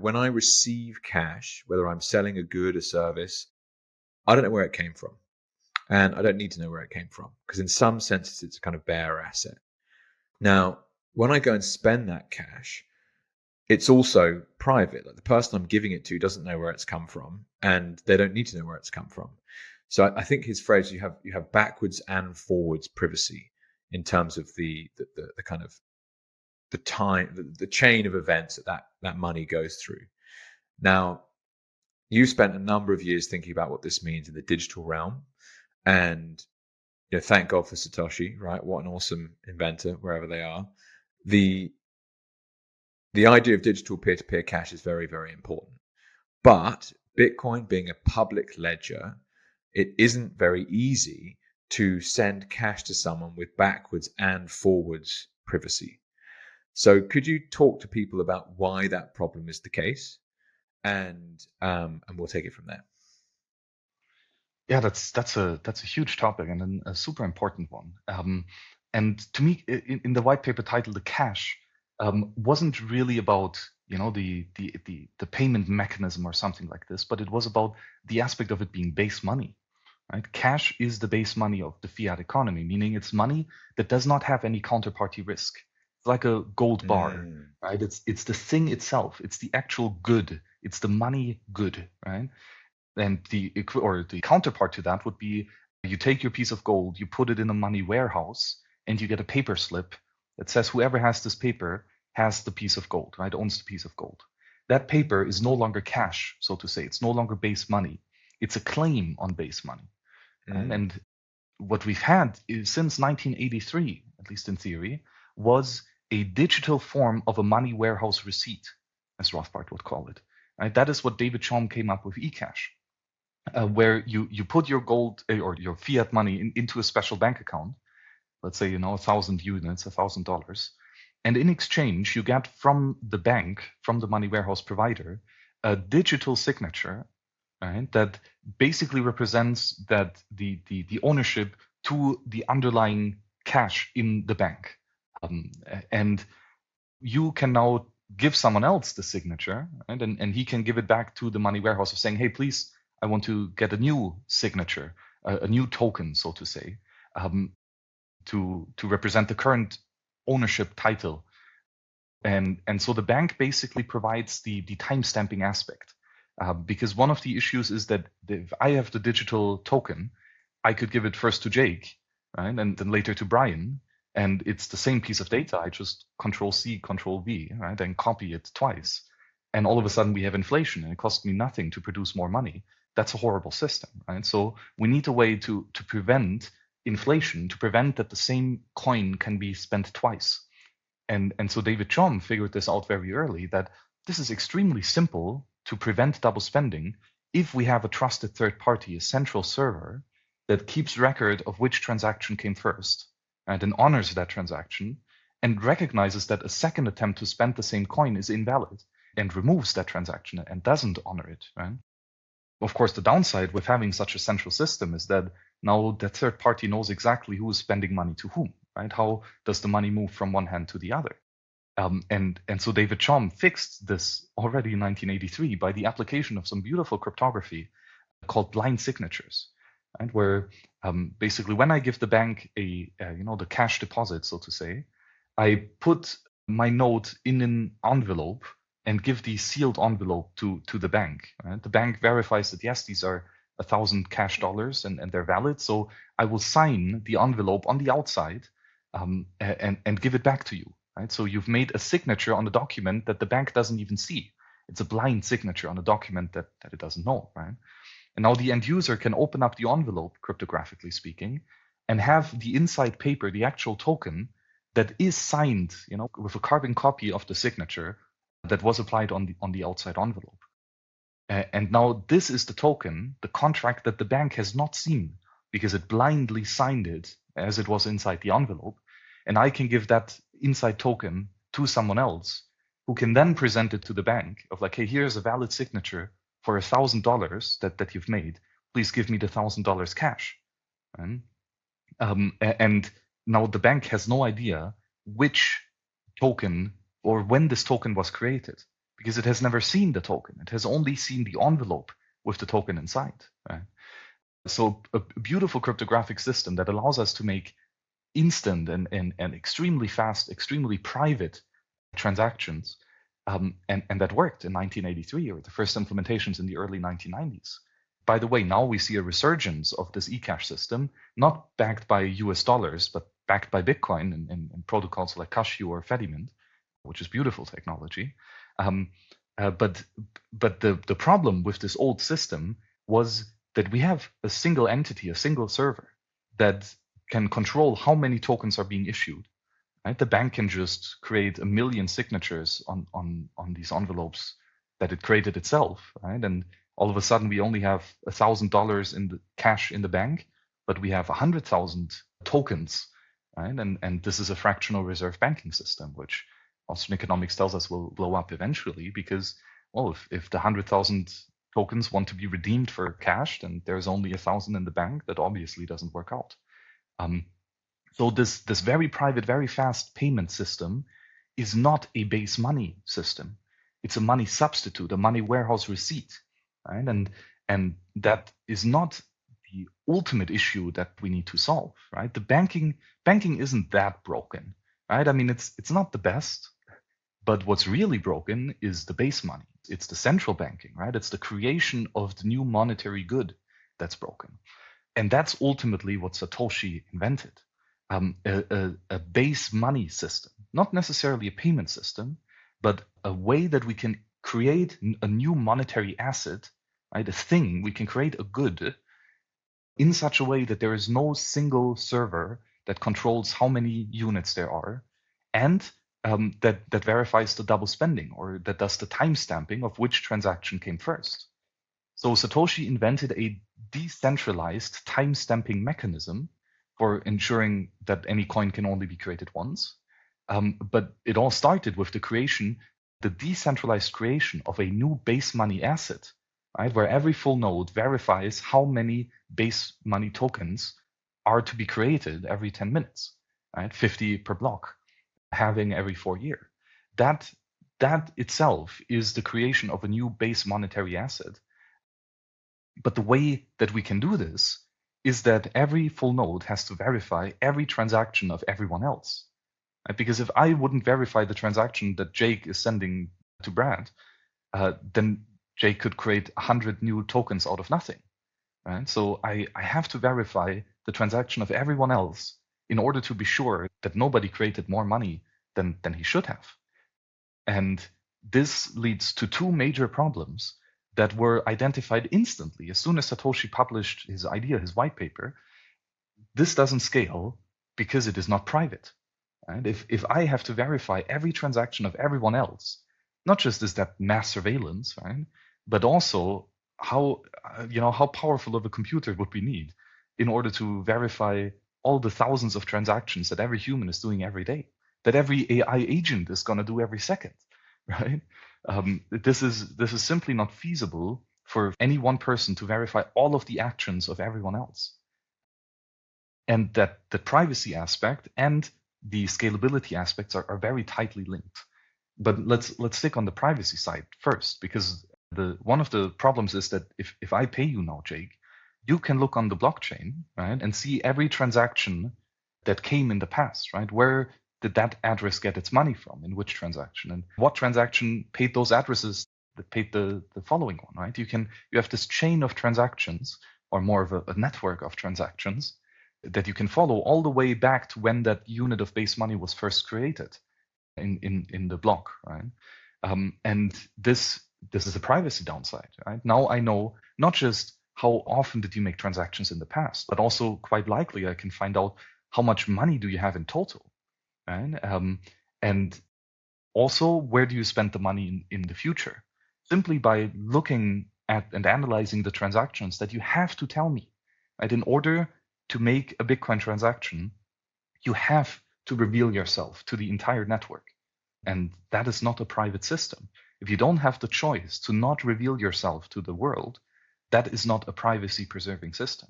When I receive cash, whether I'm selling a good, a service, I don't know where it came from. And I don't need to know where it came from, because in some senses, it's a kind of bare asset. Now, when I go and spend that cash, it's also private. Like, the person I'm giving it to doesn't know where it's come from, and they don't need to know where it's come from. So I think his phrase, you have backwards and forwards privacy in terms of the kind of the time, the chain of events that money goes through. Now, you spent a number of years thinking about what this means in the digital realm, and thank God for Satoshi, right? What an awesome inventor, wherever they are. The idea of digital peer-to-peer cash is very, very important. But Bitcoin being a public ledger, it isn't very easy to send cash to someone with backwards and forwards privacy. So could you talk to people about why that problem is the case? And we'll take it from there. Yeah, that's a huge topic and a super important one. And to me, in the white paper title, the cash wasn't really about the payment mechanism or something like this, but it was about the aspect of it being base money. Right? Cash is the base money of the fiat economy, meaning it's money that does not have any counterparty risk. It's like a gold bar, right? It's the thing itself. It's the actual good. It's the money good, right? And the counterpart to that would be you take your piece of gold, you put it in a money warehouse, and you get a paper slip that says whoever has this paper has the piece of gold, right? Owns the piece of gold. That paper is no longer cash, so to say. It's no longer base money. It's a claim on base money. And what we've had is, since 1983, at least in theory, was a digital form of a money warehouse receipt, as Rothbard would call it. Right? That is what David Chaum came up with eCash, where you put your gold or your fiat money into a special bank account, let's say 1,000 units, $1,000, and in exchange you get from the bank, from the money warehouse provider, a digital signature, right, that basically represents that the ownership to the underlying cash in the bank, and you can now give someone else the signature, right, and he can give it back to the money warehouse of saying, hey, please, I want to get a new signature, a new token, so to say, to represent the current ownership title. And so the bank basically provides the timestamping aspect, because one of the issues is that if I have the digital token, I could give it first to Jake, right, and then later to Brian, and it's the same piece of data. I just Control C, Control V, right, and copy it twice, and all of a sudden we have inflation, and it costs me nothing to produce more money. That's a horrible system, right? So we need a way to prevent inflation, to prevent that the same coin can be spent twice. And so David Chaum figured this out very early, that this is extremely simple to prevent double spending if we have a trusted third party, a central server that keeps record of which transaction came first, right, and honors that transaction, and recognizes that a second attempt to spend the same coin is invalid, and removes that transaction and doesn't honor it, right? Of course, the downside with having such a central system is that now the third party knows exactly who is spending money to whom, right? How does the money move from one hand to the other? And so David Chaum fixed this already in 1983 by the application of some beautiful cryptography called blind signatures, right? Where basically when I give the bank the cash deposit, so to say, I put my note in an envelope and give the sealed envelope to the bank. Right? The bank verifies that yes, these are 1,000 cash dollars and they're valid. So I will sign the envelope on the outside and give it back to you. Right? So you've made a signature on a document that the bank doesn't even see. It's a blind signature on a document that it doesn't know. Right? And now the end user can open up the envelope, cryptographically speaking, and have the inside paper, the actual token, that is signed, with a carbon copy of the signature that was applied on the outside envelope. And now this is the token, the contract that the bank has not seen because it blindly signed it as it was inside the envelope. And I can give that inside token to someone else who can then present it to the bank of like, hey, here's a valid signature for $1,000 that you've made. Please give me the $1,000 cash. And now the bank has no idea which token or when this token was created, because it has never seen the token. It has only seen the envelope with the token inside. Right? So a beautiful cryptographic system that allows us to make instant and extremely fast, extremely private transactions. And that worked in 1983, or the first implementations in the early 1990s. By the way, now we see a resurgence of this eCash system, not backed by US dollars, but backed by Bitcoin and protocols like Cashew or Fedimint, which is beautiful technology. But the problem with this old system was that we have a single entity, a single server that can control how many tokens are being issued. Right? The bank can just create 1 million signatures on these envelopes that it created itself, right? And all of a sudden we only have $1,000 in the cash in the bank, but we have 100,000 tokens, right? And this is a fractional reserve banking system, which Austrian economics tells us will blow up eventually, because, well, if the 100,000 tokens want to be redeemed for cash, then there's only 1,000 in the bank. That obviously doesn't work out. So this very private, very fast payment system is not a base money system. It's a money substitute, a money warehouse receipt, right? And that is not the ultimate issue that we need to solve, right? The banking isn't that broken, right? I mean, it's not the best, but what's really broken is the base money. It's the central banking, right? It's the creation of the new monetary good that's broken. And that's ultimately what Satoshi invented. A base money system, not necessarily a payment system, but a way that we can create a new monetary asset, right? A thing, we can create a good in such a way that there is no single server that controls how many units there are, and that verifies the double spending, or that does the time stamping of which transaction came first. So Satoshi invented a decentralized time stamping mechanism for ensuring that any coin can only be created once. But it all started with the decentralized creation of a new base money asset, right? Where every full node verifies how many base money tokens are to be created every 10 minutes, right? 50 per block, halving every 4 years. That itself is the creation of a new base monetary asset. But the way that we can do this is that every full node has to verify every transaction of everyone else. Right? Because if I wouldn't verify the transaction that Jake is sending to Brad, then Jake could create 100 new tokens out of nothing. Right? So I have to verify the transaction of everyone else in order to be sure that nobody created more money than he should have. And this leads to two major problems that were identified instantly as soon as Satoshi published his idea, his white paper. This doesn't scale because it is not private. Right? If I have to verify every transaction of everyone else, not just is that mass surveillance, right? But also how powerful of a computer would we need in order to verify all the thousands of transactions that every human is doing every day, that every AI agent is going to do every second, right? This is simply not feasible for any one person to verify all of the actions of everyone else. And that the privacy aspect and the scalability aspects are very tightly linked. But let's stick on the privacy side first, because one of the problems is that if I pay you now, Jake, you can look on the blockchain, right, and see every transaction that came in the past, right? Where did that address get its money from, in which transaction, and what transaction paid those addresses that paid the following one, right? You have this chain of transactions, or more of a network of transactions, that you can follow all the way back to when that unit of base money was first created in the block, right? And this is a privacy downside, right? Now I know not just how often did you make transactions in the past, but also quite likely I can find out how much money do you have in total, right? And also, where do you spend the money in the future? Simply by looking at and analyzing the transactions that you have to tell me, right? In order to make a Bitcoin transaction, you have to reveal yourself to the entire network. And that is not a private system. If you don't have the choice to not reveal yourself to the world, that is not a privacy preserving system.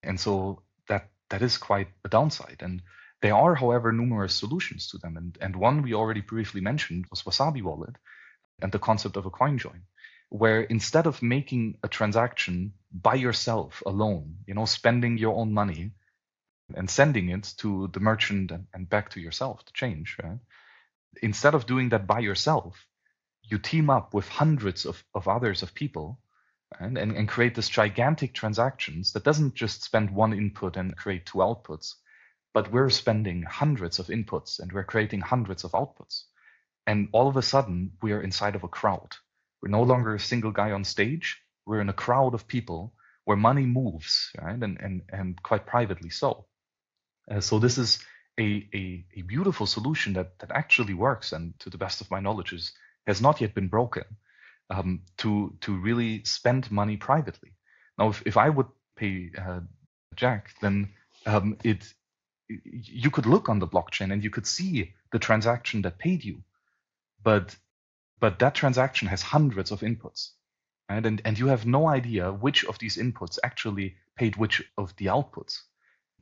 And so that is quite a downside. And there are, however, numerous solutions to them. And one we already briefly mentioned was Wasabi Wallet. and the concept of a CoinJoin, where instead of making a transaction by yourself alone, spending your own money and sending it to the merchant and back to yourself to change, right? Instead of doing that by yourself, you team up with hundreds of others of people and create this gigantic transactions that doesn't just spend one input and create two outputs, but we're spending hundreds of inputs and we're creating hundreds of outputs. And all of a sudden, we are inside of a crowd. We're no longer a single guy on stage. We're in a crowd of people where money moves, right? And quite privately so. So this is a beautiful solution that actually works, and to the best of my knowledge has not yet been broken, to really spend money privately. Now, if I would pay Jack, then you could look on the blockchain and you could see the transaction that paid you, but that transaction has hundreds of inputs, right? And you have no idea which of these inputs actually paid which of the outputs.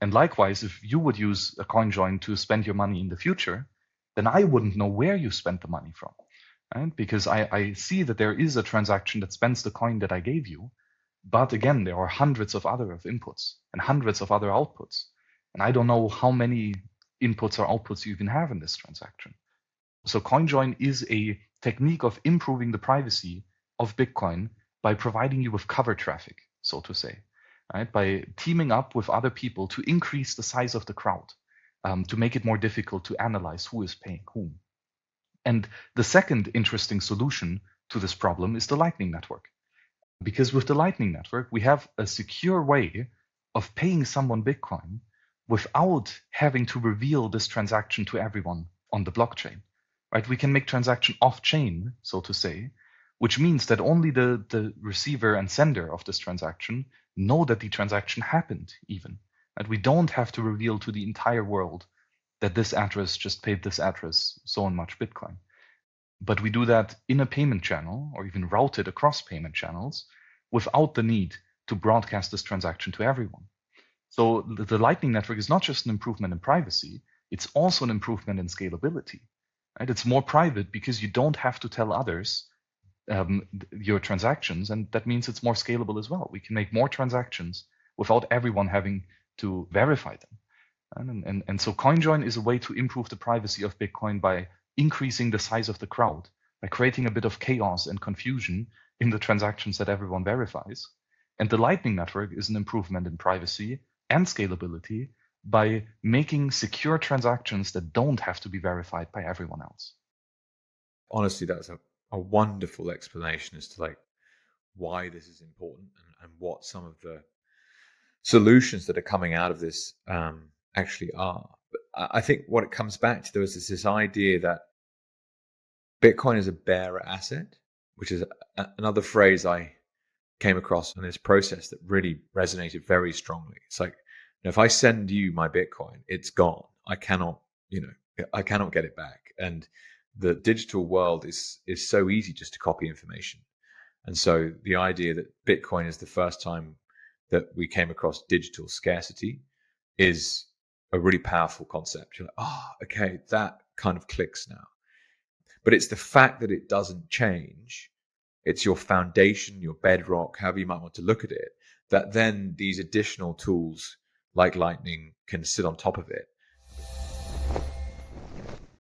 And likewise, if you would use a CoinJoin to spend your money in the future, then I wouldn't know where you spent the money from, right? Because I see that there is a transaction that spends the coin that I gave you, but again, there are hundreds of other inputs and hundreds of other outputs. And I don't know how many inputs or outputs you even have in this transaction. So CoinJoin is a technique of improving the privacy of Bitcoin by providing you with cover traffic, so to say, right? By teaming up with other people to increase the size of the crowd, to make it more difficult to analyze who is paying whom. And the second interesting solution to this problem is the Lightning Network. Because with the Lightning Network, we have a secure way of paying someone Bitcoin without having to reveal this transaction to everyone on the blockchain, right? We can make transaction off-chain, so to say, which means that only the receiver and sender of this transaction know that the transaction happened even. And we don't have to reveal to the entire world that this address just paid this address so and much Bitcoin. But we do that in a payment channel or even route it across payment channels without the need to broadcast this transaction to everyone. So the Lightning Network is not just an improvement in privacy, it's also an improvement in scalability. Right? It's more private because you don't have to tell others your transactions, and that means it's more scalable as well. We can make more transactions without everyone having to verify them. And so CoinJoin is a way to improve the privacy of Bitcoin by increasing the size of the crowd, by creating a bit of chaos and confusion in the transactions that everyone verifies. And the Lightning Network is an improvement in privacy and scalability by making secure transactions that don't have to be verified by everyone else. Honestly, that's a wonderful explanation as to why this is important and what some of the solutions that are coming out of this actually are. But I think what it comes back to, though, is this idea that Bitcoin is a bearer asset, which is another phrase I came across in this process that really resonated very strongly. It's like, if I send you my Bitcoin, it's gone. I cannot get it back. And the digital world is so easy just to copy information. And so the idea that Bitcoin is the first time that we came across digital scarcity is a really powerful concept. You're like, okay, that kind of clicks now. But it's the fact that it doesn't change. It's your foundation, your bedrock, however you might want to look at it, that then these additional tools like Lightning can sit on top of it